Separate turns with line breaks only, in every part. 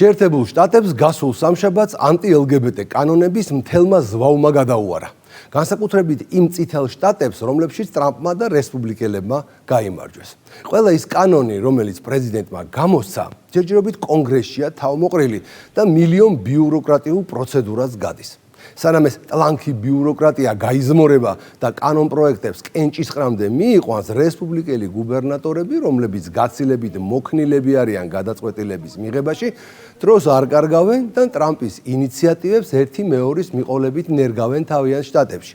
შეერთებულ შტატებს გასულ სამშაბათს ანტი-LGBT კანონების მთელმა ზვავმა გადაუარა. განსაკუთრებით იმ წითელ შტატებს, რომლებშიც ტრამპმა და რესპუბლიკელებმა გაიმარჯვეს. ყველა ის კანონი, რომელიც პრეზიდენტმა გამოსცა, ჯერჯერობით კონგრესშია თავმოყრილი და მილიონ ბიუროკრატიულ პროცედურას გადის. სანამ ეს ტლანქი ბიუროკრატია გაიზმორება და კანონ პროექტებს კენჭისყრამდე მიიყვანს, რესპუბლიკელი გუბერნატორები, რომლებიც გაცილებით მოქნილები არიან გადაწყვეტილების მიღებაში, დროს არ კარგავენ და ტრამპის ინიციატივებს ერთი მეორის მიყოლებით ნერგავენ თავიანთ შტატებში.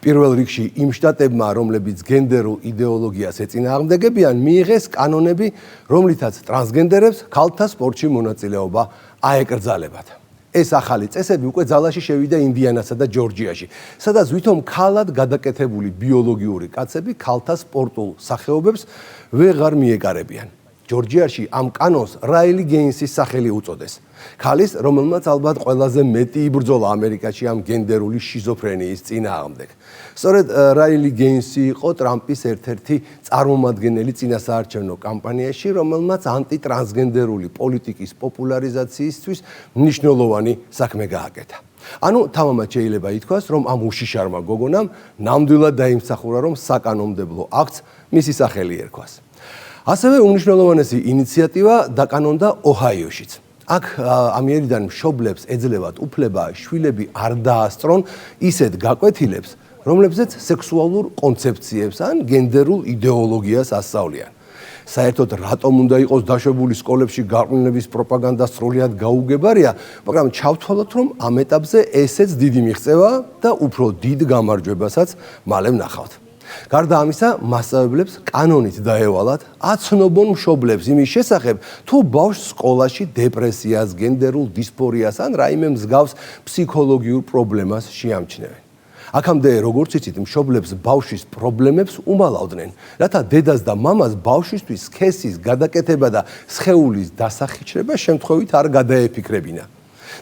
პირველ რიგში იმ შტატებმა, რომლებიც გენდერულ იდეოლოგიას ეწინააღმდეგებიან, მიიღეს კანონები, რომლითაც ტრანსგენდერებს ქალთა სპორტში მონაწილეობა აეკრძალებათ. ეს ახალი წესები უკვე ძალაში შევიდა ინდიანასა და ჯორჯიაში, სადაც ვითომ ქალად გადაკეთებული ბიოლოგიური კაცები ქალთა სპორტულ სახეობებს ვეღარ მიეკარებიან. ჯორჯიაში ამ კანონს რაილი გეინსის სახელი უწოდეს. ქალის, რომელმაც ალბათ ყველაზე მეტი იბრძოლა ამერიკაში ამ გენდერული შიზოფრენიის წინააღმდეგ. სწორედ რაილი გეინსი იყო ტრამპის ერთ-ერთი წარმომადგენელი წინასაარჩევნო კამპანიაში, რომელმაც ანტიტრანსგენდერული პოლიტიკის პოპულარიზაციისთვის მნიშვნელოვანი საქმე გააკეთა. ანუ თამამად შეიძლება ითქვას, რომ ამ უშიშარმა გოგონამ ნამდვილად დაიმსახურა, რომ საკანონმდებლო აქტს მისი სახელი ერქვას. ასევე უმნიშვნელოვანესი ინიციატივა დაკანონდა ოჰაიოშიც. აქ ამიერიდან მშობლებს ეძლევათ უფლება შვილები არ დაასწრონ ისეთ გაკვეთილებს, რომლებზეც სექსუალურ კონცეფციებს ან გენდერულ იდეოლოგიას ასწავლიან. საერთოდ რატომ უნდა იყოს დაშვებული სკოლებში გარყვნილების პროპაგანდა სრულად გაუგებარია, მაგრამ ჩავთვალოთ, რომ ამ ეტაპზე ესეც დიდი მიღწევა და უფრო დიდ გამარჯვებასაც მალე ვნახავთ. გარდა ამისა, მასწავლებლებს კანონით დაევალათ აცნობონ მშობლებს იმის შესახებ, თუ ბავშვს სკოლაში დეპრესიას, გენდერულ დისფორიას ან რაიმე მსგავს ფსიქოლოგიურ პრობლემას შეამჩნევენ. აქამდე, როგორც იცით, მშობლებს ბავშვის პრობლემებს უმალავდნენ, რათა დედას და მამას ბავშვისთვის სქესის გადაკეთება და სხეულის დასახიჩრება შემთხვევით არ გადაეფიქრებინა.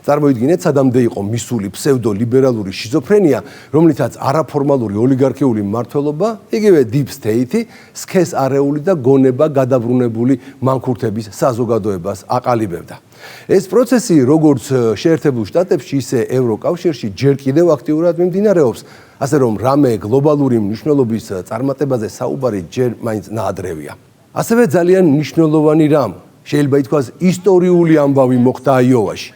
წარმოიდგინეთ, სადამდე იყო მისული ფსევდოლიბერალური შიზოფრენია, რომლითაც არაფორმალური ოლიგარქიული მმართველობა, იგივე deep state, სქეს არეული და გონება გადაბრუნებული მანქურთების საზოგადოებას აყალიბებდა. ეს პროცესი, როგორც შეერთებულ შტატებში, ისე ევროკავშირში ჯერ კიდევ აქტიურად მიმდინარეობს, ასე რომ რამე გლობალური მნიშვნელობის წარმატებაზე საუბარი ჯერ მაინც ნაადრევია. ასევე ძალიან მნიშვნელოვანი რამ, შეიძლება ითქვას, ისტორიული ამბავი მოხდა აიოვაში.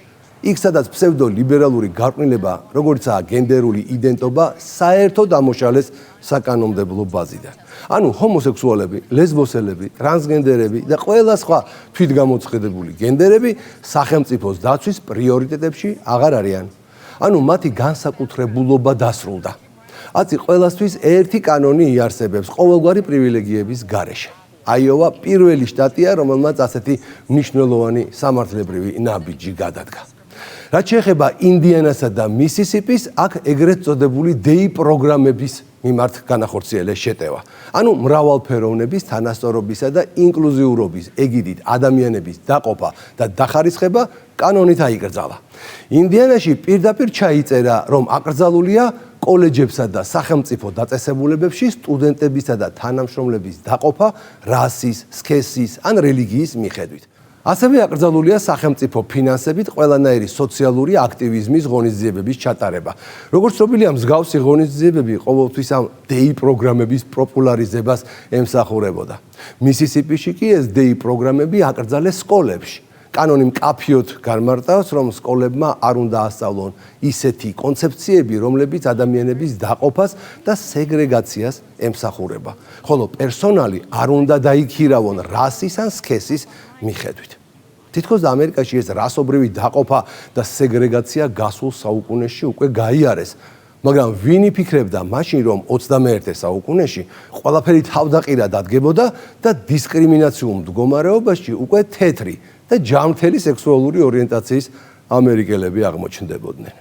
იქ სადაც ფსევდოლიბერალური გარყვნილება, როგორიცაა გენდერული იდენტობა, საერთოდ ამოშალეს საკანონმდებლო ბაზიდან. ანუ ჰომოსექსუალები, ლესბოსელები, ტრანსგენდერები და ყველა სხვა თვითგამოცხადებული გენდერები სახელმწიფოს დაცვის პრიორიტეტებში აღარ არიან. ანუ მათი განსაკუთრებულობა დასრულდა. აცი ყველასთვის ერთი კანონი იარსებებს ყოველგვარი პრივილეგიების გარეშე. აიოვა პირველი შტატია, რომელმაც ასეთი მნიშვნელოვანი სამართლებრივი ნაბიჯი გადადგა. რაც შეეხება ინდიანასა და მისისიპის, აქ ეგრეთ წოდებული დეი პროგრამების მიმართ განახორციელეს შეტევა. ანუ მრავალფეროვნების, თანასწორობისა და ინკლუზიურობის ეგიდით ადამიანების დაყოფა და დახარისხება კანონით აიკრძალა. ინდიანაში პირდაპირ ჩაიწერა, რომ აკრძალულია კოლეჯებსა და სახელმწიფო დაწესებულებებში სტუდენტებისა და თანამშრომლების დაყოფა რასის, სქესის ან რელიგიის მიხედვით. ასევე აკრძალულია სახელმწიფო ფინანსებით ყველანაირი სოციალური აქტივიზმის ღონისძიებების ჩატარება. როგორც ცნობილია, მსგავსი ღონისძიებები ყოველთვის ამ დეი პროგრამების პოპულარიზებას ემსახურებოდა. მისისიპიში კი ეს დეი პროგრამები აკრძალეს სკოლებში. კანონი მკაფიოდ განმარტავს, რომ სკოლებმა არ უნდა ასწავლონ ისეთი კონცეფციები, რომლებიც ადამიანების დაყოფას და სეგრეგაციას ემსახურება, ხოლო პერსონალი არ უნდა დაიქირავონ რასის ან სქესის მიხედვით. თითქოს ამერიკაში ეს რასობრივი დაყოფა და სეგრეგაცია გასულ საუკუნეში უკვე გაიარეს, მაგრამ ვინ იფიქრებდა მაშინ, რომ 21 საუკუნეში ყველაფერი თავდაყირად ადგებოდა და დისკრიმინაციულ მდგომარეობაში უკვე თეთრი და ჯანმრთელი სექსუალური ორიენტაციის ამერიკელები აღმოჩნდებოდნენ.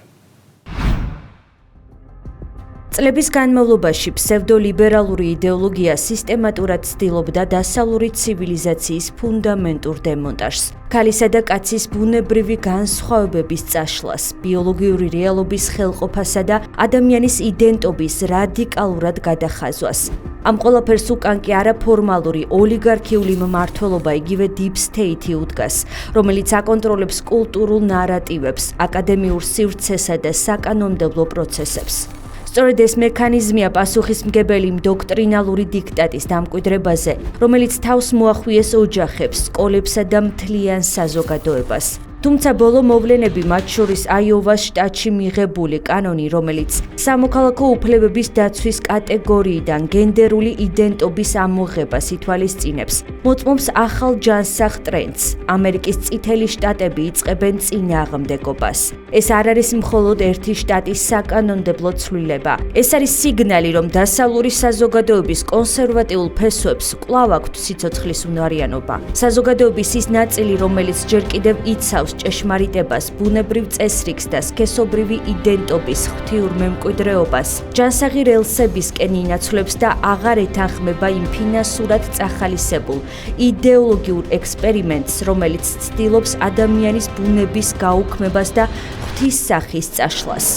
წლების განმავლობაში ფსევდოლიბერალური იდეოლოგია სისტემატურად ცდილობდა დასავლური ცივილიზაციის ფუნდამენტურ დემონტაჟს, ქალისა და კაცის ბუნებრივი განსხვავებების წაშლას, ბიოლოგიური რეალობის ხელყოფასა და ადამიანის იდენტობის რადიკალურად გადახაზვას. ამ ყველაფერს უკან კი არაფორმალური ოლიგარქიული მმართველობა, იგივე deep state-ი უდგას, რომელიც აკონტროლებს კულტურულ ნარატივებს, აკადემიურ სივრცესა და საკანონმდებლო პროცესებს. სწორედ ეს მექანიზმია პასუხისმგებელი დოქტრინალური დიქტატის დამკვიდრებაზე, რომელიც თავს მოახვიეს ოჯახებს, სკოლებსა და მთლიან საზოგადოებას. თუმცა ბოლო მოვლენები, მათ შორის აიოვას შტატში მიღებული კანონი, რომელიც სამოქალაქო უფლებების დაცვის კატეგორიიდან გენდერული იდენტობის ამოღებას ითვალისწინებს, მოწმობს ახალ ჯანსაღ ტრენდს. ამერიკის წითელი შტატები იწყებენ წინააღმდეგობას. ეს არ არის მხოლოდ ერთი შტატის საკანონმდებლო ცვლილება. ეს არის სიგნალი, რომ დასავლური საზოგადოების კონსერვატიულ ფესვებს კვლავ აქვთ სიცოცხლის უნარიანობა. საზოგადოების ის ნაწილი, რომელიც ჯერ კიდევ იცავს ჭეშმარიტებას, ბუნებრივ წესრიგს და სქესობრივი იდენტობის ღვთიურ მემკვიდრეობას, ჯანსაღი რელსებისკენ ინაცვლებს და აღარ ეთანხმება იმ ფინანსურად წახალისებულ იდეოლოგიურ ექსპერიმენტს, რომელიც ცდილობს ადამიანის ბუნების გაუქმებას და ღვთის სახის წაშლას.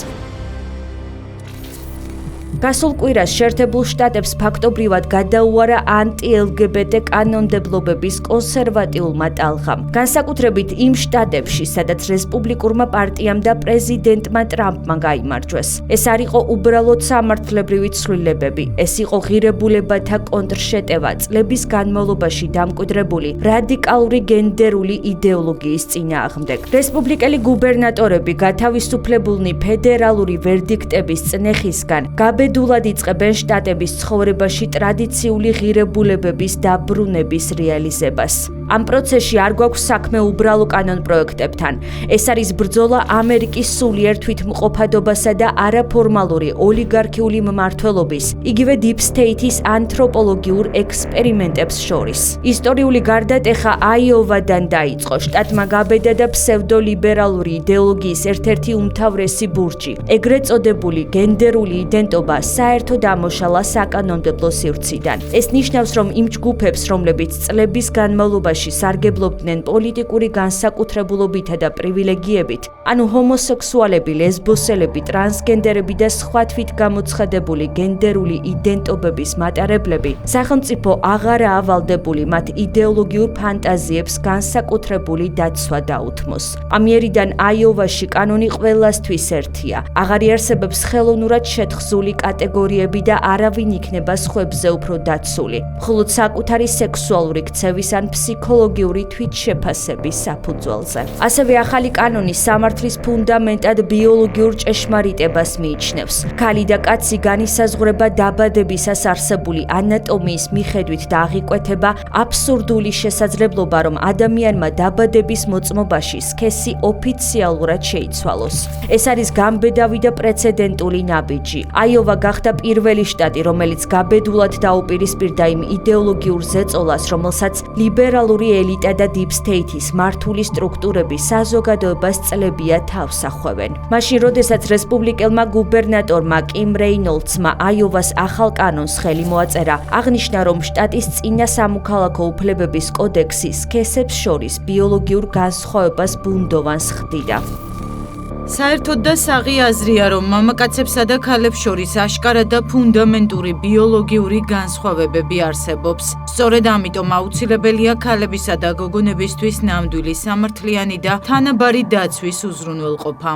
გასულ კვირას შეერთებულ შტატებს ფაქტობრივად გადაუარა ანტი-LGBT კანონმდებლობების კონსერვატიულმა ტალღამ. განსაკუთრებით იმ შტატებში, სადაც რესპუბლიკურმა პარტიამ და პრეზიდენტმა ტრამპმა გაიმარჯვეს. ეს არ იყო უბრალოდ სამართლებრივი ცვლილებები, ეს იყო ღირებულებათა კონტრშეტევა წლების განმავლობაში დამკვიდრებული რადიკალური გენდერული იდეოლოგიის წინააღმდეგ. რესპუბლიკელი გუბერნატორები გათავისუფლებულნი ფედერალური ვერდიქტების წნეხისგან დულად იწყებენ შტატების ცხოვრებაში ტრადიციული ღირებულებების დაბრუნების რეალიზებას. ამ პროცესში არ გვაქვს საქმე უბრალო კანონპროექტებთან. ეს არის ბრძოლა ამერიკის სულიერ თვითმყოფადობასა და არაფორმალური ოლიგარქიული მმართველობის, იგივე deep state-ის ანთროპოლოგიურ ექსპერიმენტებს შორის. ისტორიული გარდატეხა აიოვადან დაიწყო. შტატმა გაბედა და ფსევდოლიბერალური იდეოლოგიის ერთ-ერთი უმთავრესი ბურჯი, ეგრეთ წოდებული გენდერული იდენტობა საერთო დამოშალა საკანონმდებლო სივრციდან. ეს ნიშნავს, რომ იმ ჯგუფებს, რომლებიც წლების განმავლობაში სარგებლობდნენ პოლიტიკური განსაკუთრებულობითა და პრივილეგიებით, ანუ ჰომოსექსუალები, ლესბოსელები, ტრანსგენდერები და სხვა თვითგამოცხადებული გენდერული იდენტობების მატარებლები, სახელმწიფო აღარა ავალდებული მათ იდეოლოგიურ ფანტაზიებს განსაკუთრებული დაცვა დაუთმოს. ამიერიდან აიოვაში კანონი ყველასთვის ერთია. აღარ იარსებებს ხელოვნურად შეთხზული კატეგორიები და არავინ იქნება სხვებზე უფრო დაცული, მხოლოდ საკუთარი სექსუალური ქცევის ან ფსიქოლოგიური თვითშეფასების საფუძველზე. ასევე ახალი კანონი სამართლის ფუნდამენტად ბიოლოგიურ ჭეშმარიტებას მიიჩნევს. ქალი და კაცი განისაზღვრება დაბადებისას არსებული ანატომიის მიხედვით და აღიკვეთება აბსურდული შესაძლებლობა, რომ ადამიანმა დაბადების მოწმობაში სქესი ოფიციალურად შეიცვალოს. ეს არის გამბედავი და პრეცედენტული ნაბიჯი. აიოვა გახდა პირველი შტატი, რომელიც გაბედულად დაუპირისპირდა იმ იდეოლოგიურ ზეწოლას, რომელსაც ლიბერალური ელიტა და deep state-ის მართული სტრუქტურები საზოგადოებას წლებია თავს ახვევენ. მაშინ, როდესაც რესპუბლიკელმა გუბერნატორმა კიმ რეინოლდსმა აიოვას ახალ კანონს ხელი მოაწერა, აღნიშნა, რომ შტატის წინა სამოქალაქო უფლებების კოდექსი სქესებს შორის ბიოლოგიურ განსხვავებას ბუნდოვანს ხდიდა.
საერთოდ და საღი აზრია, რომ მამაკაცებსა და ქალებს შორის აშკარა და ფუნდამენტური ბიოლოგიური განსხვავებები არსებობს. სწორედ ამიტომ აუცილებელია ქალებისა და გოგონებისთვის ნამდვილი სამართლიანი და თანაბარი დაცვის უზრუნველყოფა.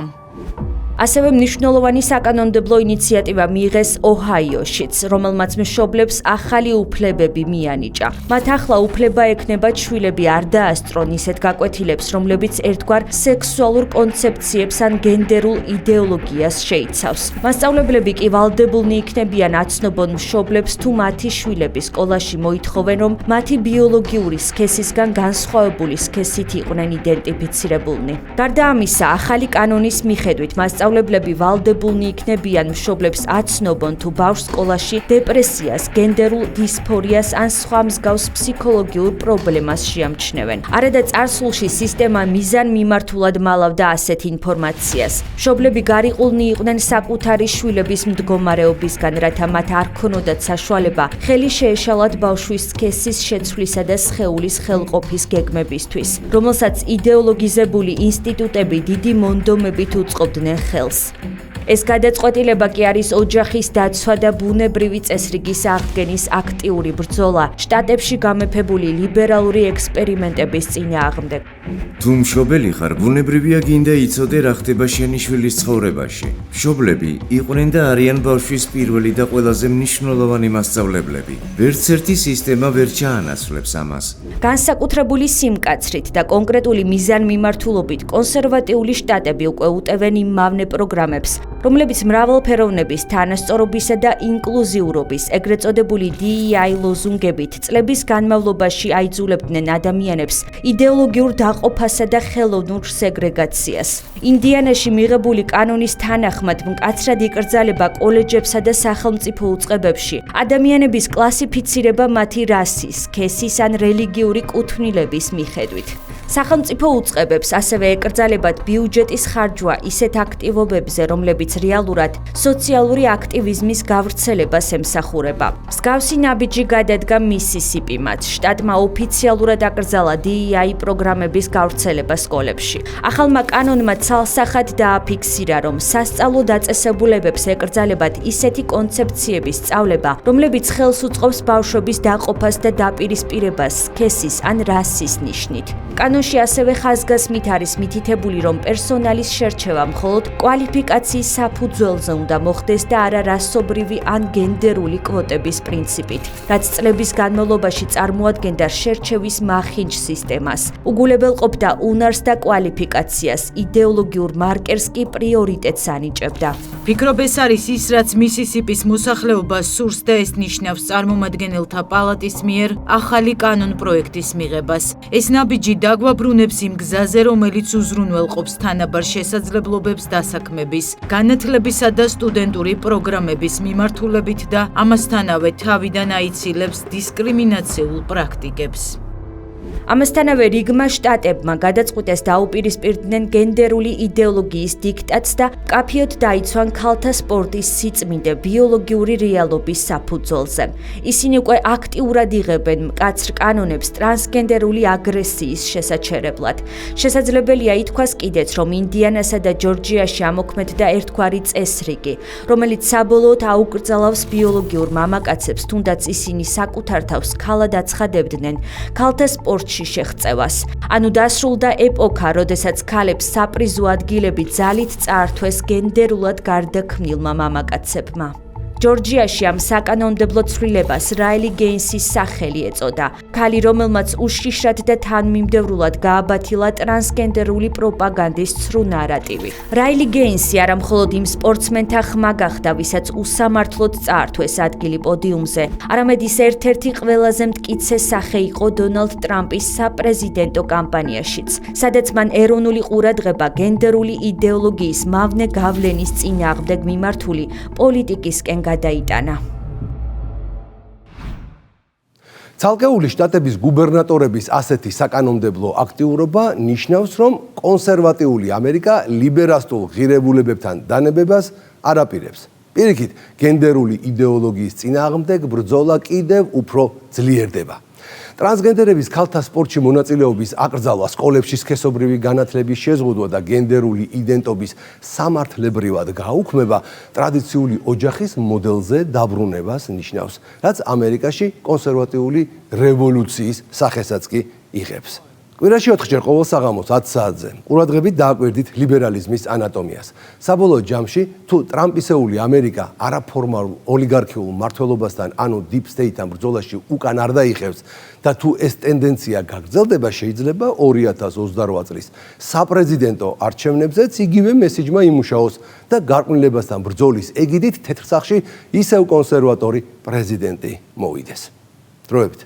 ასევე მნიშვნელოვანი საკანონმდებლო ინიციატივა მიიღეს ოჰაიოშიც, რომელმაც მშობლებს ახალი უფლებები მიანიჭა. მათ ახლა უფლება ექნება შვილები არ დაასწრონ ისეთ გაკვეთილებს, რომლებიც ერთგვარ სექსუალურ კონცეფციებს ან გენდერულ იდეოლოგიას შეიცავს. მასწავლებლები კი ვალდებულნი იქნებიან აცნობონ მშობლებს თუ მათი შვილები სკოლაში მოითხოვენ, რომ მათი ბიოლოგიური სქესისგან განსხვავებული სქესით იყვნენ იდენტიფიცირებულნი. გარდა ამისა, ახალი კანონის მიხედვით მასწავლებლები მასწავლებლები ვალდებულნი იქნებიან მშობლებს აცნობონ თუ ბავშვს სკოლაში დეპრესიას, გენდერულ დისფორიას ან სხვა მსგავს ფსიქოლოგიურ პრობლემას შეამჩნევენ. არადა წარსულში სისტემა მიზანმიმართულად მალავდა ასეთ ინფორმაციას. მშობლები გარიყულნი იყვნენ საკუთარი შვილების მდგომარეობისგან, რათა მათ არ ქონოდათ საშუალება ხელი შეეშალათ ბავშვის სქესის შეცვლისა და სხეულის ხელყოფის გეგმებისთვის, რომელსაც იდეოლოგიზებული ინსტიტუტები დიდი მონდომებით უწყობდნენ ხელს. ეს გადაწყვეტილება კი არის ოჯახის დაცვა და ბუნებრივი წესრიგის აღდგენის აქტიური ბრძოლა შტატებში გამეფებული ლიბერალური ექსპერიმენტების წინააღმდეგ.
თუ მშობელი ხარ, ბუნებრივია გინდა იცოდე რა ხდება შენი შვილის ცხოვრებაში. მშობლები იყვნენ და არიან ბავშვის პირველი და ყველაზე მნიშვნელოვანი მასწავლებლები. ვერც ერთი სისტემა ვერ ჩაანაცვლებს ამას.
განსაკუთრებული სიმკაცრით და კონკრეტული მიზანმიმართულობით კონსერვატიული შტატები უკვე უტევენ იმავნე პროგრამებს, რომლებიც მრავალფეროვნების, თანასწორობისა და ინკლუზიურობის, ეგრეთ წოდებული DEI ლოზუნგებით წლების განმავლობაში აიძულებდნენ ადამიანებს იდეოლოგიურ დაყოფასა და ხელოვნურ სეგრეგაციას. ინდიანაში მიღებული კანონის თანახმად მკაცრად იკრძალება კოლეჯებსა და სახელმწიფო უწყებებში ადამიანების კლასიფიცირება მათი რასის, სქესის ან რელიგიური კუთვნილების მიხედვით. სახელმწიფო უწყებებს ასევე ეკრძალებათ ბიუჯეტის ხარჯვა ისეთ აქტივობებზე, რომლებიც რეალურად სოციალური აქტივიზმის გავრცელებას ემსახურება. მსგავსი ნაბიჯი გადადგა მისისიპიმაც. შტატმა ოფიციალურად აკრძალა DEI პროგრამების გავრცელება სკოლებში. ახალმა კანონმა ცალსახად დააფიქსირა, რომ სასწავლო დაწესებულებებს ეკრძალებათ ისეთი კონცეფციების სწავლება, რომლებიც ხელს უწყობს ბავშვების დაყოფას და დაპირისპირებას სქესის ან რასის ნიშნით. კანონში ასევე ხაზგასმით არის მითითებული, რომ პერსონალის შერჩევა მხოლოდ კვალიფიკაციის საფუძველზე უნდა მოხდეს და არა რასობრივი ან გენდერული კვოტების პრინციპით, რაც წლების განმავლობაში წარმოადგენდა შერჩევის მახინჯ სისტემას. უგულებელყოფდა უნარს და კვალიფიკაციას, იდეოლოგიურ მარკერს კი პრიორიტეტს ანიჭებდა.
ფიქრობ, ეს არის ის, რაც მისისიპის მოსახლეობას სურს და ეს ნიშნავს წარმომადგენელთა პალატის მიერ ახალი კანონ პროექტის მიღებას. ეს ნაბიჯი დაგვაბრუნებს იმ გზაზე, რომელიც უზრუნველყოფს თანაბარ შესაძლებლობებს დასაქმების, განათლებისა და სტუდენტური პროგრამების მიმართულებით და ამასთანავე თავიდან აიცილებს დისკრიმინაციულ პრაქტიკებს.
ამასთანავე რიგმა შტატებმა გადაწყვიტეს დაუპირისპირდნენ გენდერული იდეოლოგიის დიქტატს და კაფიოდ დაიცვან ქალთა სპორტის სიწმინდე ბიოლოგიური რეალობის საფუძველზე. ისინი უკვე აქტიურად იღებენ მკაცრ კანონებს ტრანსგენდერული აგრესიის შესაჩერებლად. შესაძლებელია ითქვას კიდეც, რომ ინდიანასა და ჯორჯიაში ამოქმედდა ერთგვარი წესრიგი, რომელიც საბოლოოდ აუკრძალავს ბიოლოგიურ მამაკაცებს, თუნდაც ისინი საკუთარ თავს ქალად აცხადებდნენ ქალთა სპორტში შეღწევას. ანუ დასრულდა ეპოქა, როდესაც ქალებს საპრიზო ადგილები ძალით წაართვეს გენდერულად გარდაქმნილმა მამაკაცებმა. ჯორჯიაში ამ საკანონმდებლო ცვლილებას რაილი გეინსის სახელი ეწოდა. ქალი, რომელმაც უშიშრად და თანმიმდევრულად გააბათილა ტრანსგენდერული პროპაგანდის ცრუ ნარატივი. რაილი გეინსი არა მხოლოდ იმ სპორტსმენთა ხმა გახდა, ვისაც უსამართლოდ წაართვეს ადგილი პოდიუმზე, არამედ ის ერთ-ერთი ყველაზე მტკიცე სახე იყო დონალდ ტრამპის საპრეზიდენტო კამპანიაშიც, სადაც მან ეროვნული ყურადღება გენდერული იდეოლოგიის მავნე გავლენის წინააღმდეგ მიმართული პოლიტიკისკენ გადაიტანა.
ცალკეული შტატების გუბერნატორების ასეთი საკანონმდებლო აქტიურობა ნიშნავს, რომ კონსერვატიული ამერიკა ლიბერასტულ ღირებულებებთან დანებებას არ აპირებს. პირიქით, გენდერული იდეოლოგიის წინააღმდეგ ბრძოლა კიდევ უფრო ძლიერდება. ტრანსგენდერების ქალთა სპორტში მონაწილეობის აკრძალვა, სკოლებში სქესობრივი განათლების შეზღუდვა და გენდერული იდენტობის სამართლებრივად გაუქმება ტრადიციული ოჯახის მოდელზე დაბრუნებას ნიშნავს, რაც ამერიკაში კონსერვატიული რევოლუციის სახესაც კი იღებს. კვირაში 4 ჯერ ყოველ საღამოს 10 საათზე ყურადღებით დააკვირდით ლიბერალიზმის ანატომიას. საბოლოო ჯამში, თუ ტრამპისეული ამერიკა არაფორმალურ ოლიგარქიულ მმართველობასთან, ანუ deep state-თან ბრძოლაში უკან არ დაიხევს და თუ ეს ტენდენცია გაგრძელდება, შეიძლება 2028 წლის საპრეზიდენტო არჩევნებზეც იგივე მესიჯმა იმუშაოს და გარყვნილებასთან ბრძოლის ეგიდით თეთრ სახში ისევ კონსერვატორი პრეზიდენტი მოვიდეს. დროებით.